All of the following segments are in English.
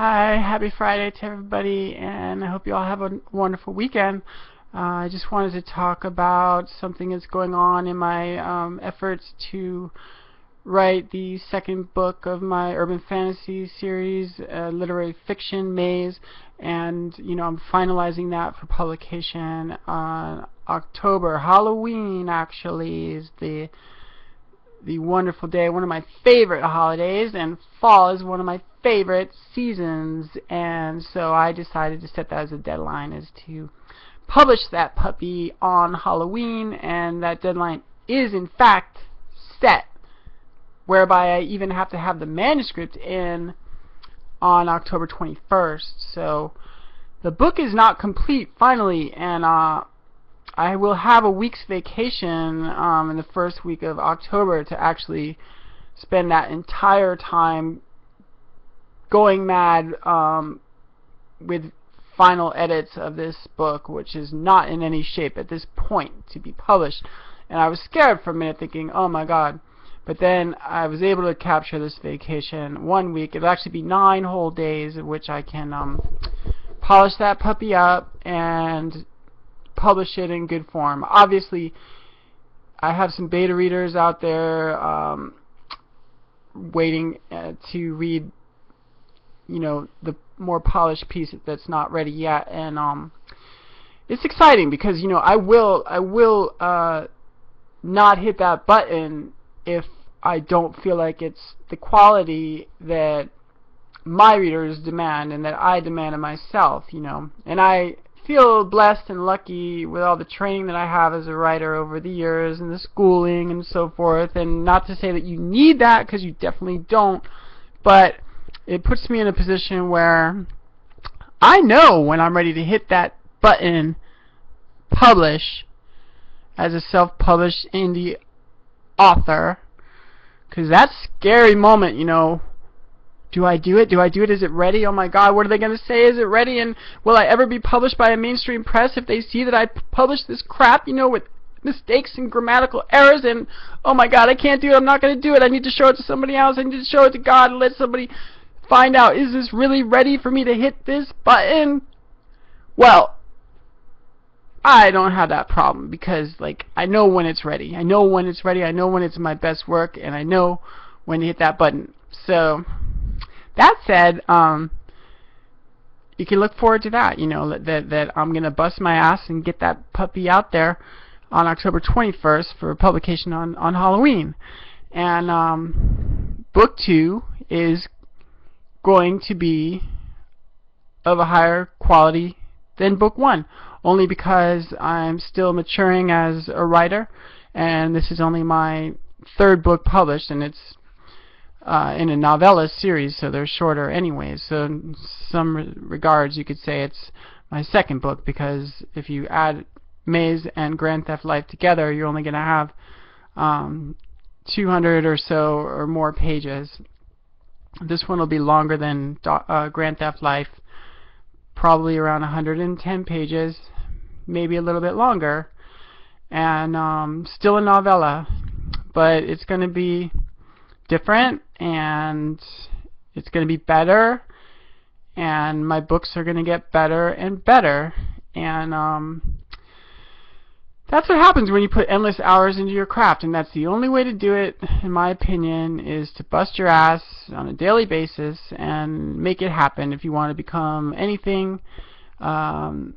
Hi, happy Friday to everybody, and I hope you all have a wonderful weekend. I just wanted to talk about something that's going on in my efforts to write the second book of my urban fantasy series, literary fiction Maze, and I'm finalizing that for publication on October. Halloween actually is the wonderful day, one of my favorite holidays, and fall is one of my favorite seasons, and so I decided to set that as a deadline, is to publish that puppy on Halloween, and that deadline is in fact set, whereby I even have to have the manuscript in on October 21st. So the book is not complete finally, and I will have a week's vacation in the first week of October to actually spend that entire time going mad with final edits of this book, which is not in any shape at this point to be published. And I was scared for a minute, thinking, oh my god. But then I was able to capture this vacation 1 week. It'll actually be 9 whole days in which I can polish that puppy up and publish it in good form. Obviously, I have some beta readers out there waiting to read, the more polished piece that's not ready yet, and it's exciting because I will not hit that button if I don't feel like it's the quality that my readers demand and that I demand of myself, and I feel blessed and lucky with all the training that I have as a writer over the years and the schooling and so forth, and not to say that you need that, because you definitely don't, but it puts me in a position where I know when I'm ready to hit that button, publish, as a self-published indie author, because that scary moment, do I do it? Do I do it? Is it ready? Oh my god, what are they going to say? Is it ready? And will I ever be published by a mainstream press if they see that I published this crap, with mistakes and grammatical errors? And oh my god, I can't do it. I'm not going to do it. I need to show it to somebody else. I need to show it to God and let somebody find out, is this really ready for me to hit this button? Well, I don't have that problem, because I know when it's ready. I know when it's ready. I know when it's my best work, and I know when to hit that button. So that said, you can look forward to that, that I'm going to bust my ass and get that puppy out there on October 21st for publication on Halloween. And book 2 is going to be of a higher quality than book 1, only because I'm still maturing as a writer, and this is only my 3rd book published, and it's in a novella series, so they're shorter anyways. So in some regards, you could say it's my 2nd book, because if you add Maze and Grand Theft Life together, you're only going to have 200 or so or more pages. This one will be longer than Grand Theft Life, probably around 110 pages, maybe a little bit longer, and still a novella, but it's going to be different, and it's going to be better, and my books are going to get better and better, and that's what happens when you put endless hours into your craft, and that's the only way to do it, in my opinion, is to bust your ass on a daily basis and make it happen if you want to become anything that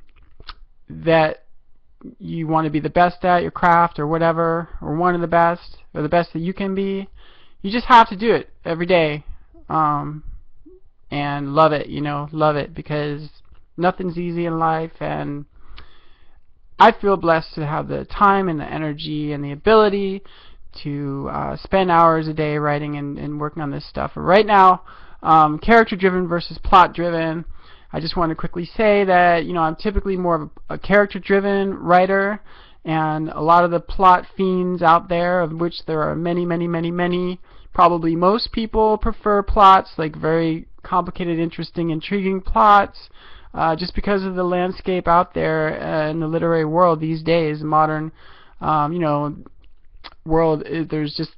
you want to be the best at your craft, or whatever, or one of the best, or the best that you can be. You just have to do it every day, and love it, love it, because nothing's easy in life, and I feel blessed to have the time and the energy and the ability to spend hours a day writing and working on this stuff. Right now, character-driven versus plot-driven. I just want to quickly say that, I'm typically more of a character-driven writer, and a lot of the plot fiends out there, of which there are many, many, many, many, probably most people prefer plots, like very complicated, interesting, intriguing plots, just because of the landscape out there in the literary world these days, modern, world. There's just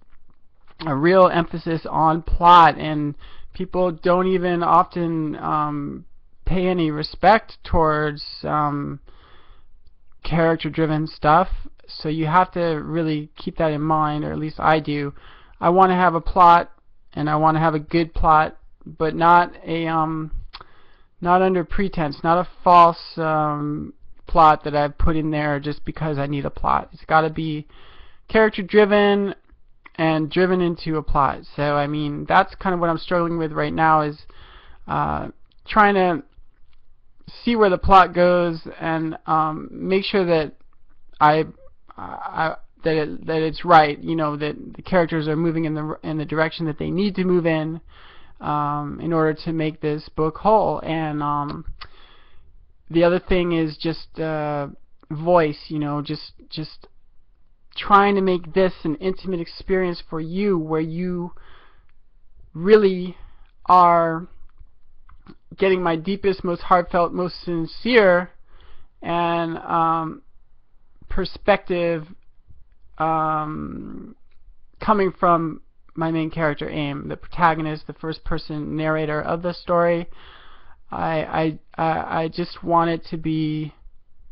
a real emphasis on plot, and people don't even often pay any respect towards character-driven stuff. So you have to really keep that in mind, or at least I do. I want to have a plot, and I want to have a good plot, but not under pretense, not a false plot that I've put in there just because I need a plot. It's got to be character-driven and driven into a plot. So I mean, that's kind of what I'm struggling with right now, is trying to see where the plot goes and make sure that that it's right. You know, that the characters are moving in the direction that they need to move in order to make this book whole. And the other thing is just voice. You know, just trying to make this an intimate experience for you, where you really are getting my deepest, most heartfelt, most sincere and perspective coming from my main character, Aim, the protagonist, the first person narrator of the story. I just want it to be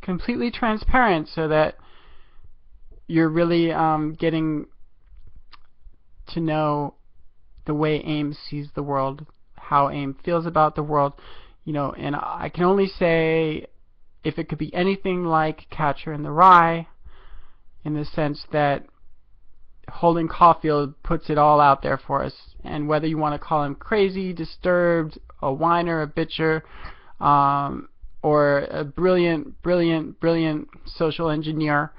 completely transparent, so that you're really getting to know the way Aim sees the world, how Aim feels about the world, you know. And I can only say, if it could be anything like Catcher in the Rye, in the sense that Holden Caulfield puts it all out there for us. And whether you want to call him crazy, disturbed, a whiner, a bitcher, or a brilliant social engineer,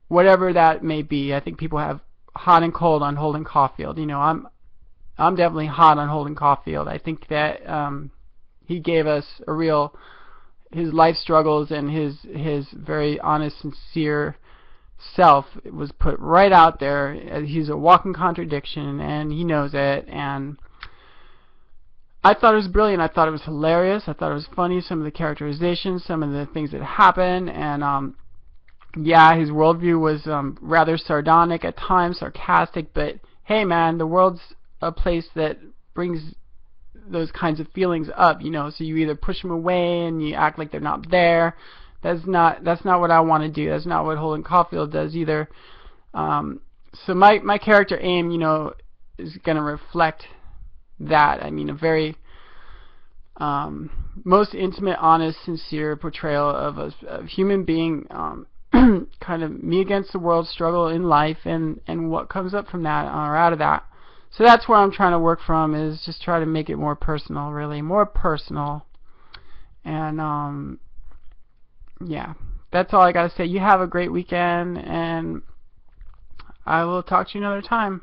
whatever that may be, I think people have hot and cold on Holden Caulfield. You know, I'm definitely hot on Holden Caulfield. I think that he gave us his life struggles and his very honest, sincere self. It was put right out there. He's a walking contradiction, and he knows it. And I thought it was brilliant. I thought it was hilarious. I thought it was funny. Some of the characterizations, some of the things that happen, and yeah, his worldview was rather sardonic at times, sarcastic, but hey man, the world's a place that brings those kinds of feelings up, you know, so you either push them away and you act like they're not there. That's not what I want to do. That's not what Holden Caulfield does either. So my character, Aim, you know, is going to reflect that. I mean, a very most intimate, honest, sincere portrayal of a human being, kind of me against the world struggle in life, and what comes up from that or out of that. So that's where I'm trying to work from, is just try to make it more personal, really more personal. And yeah, that's all I gotta say. You have a great weekend, and I will talk to you another time.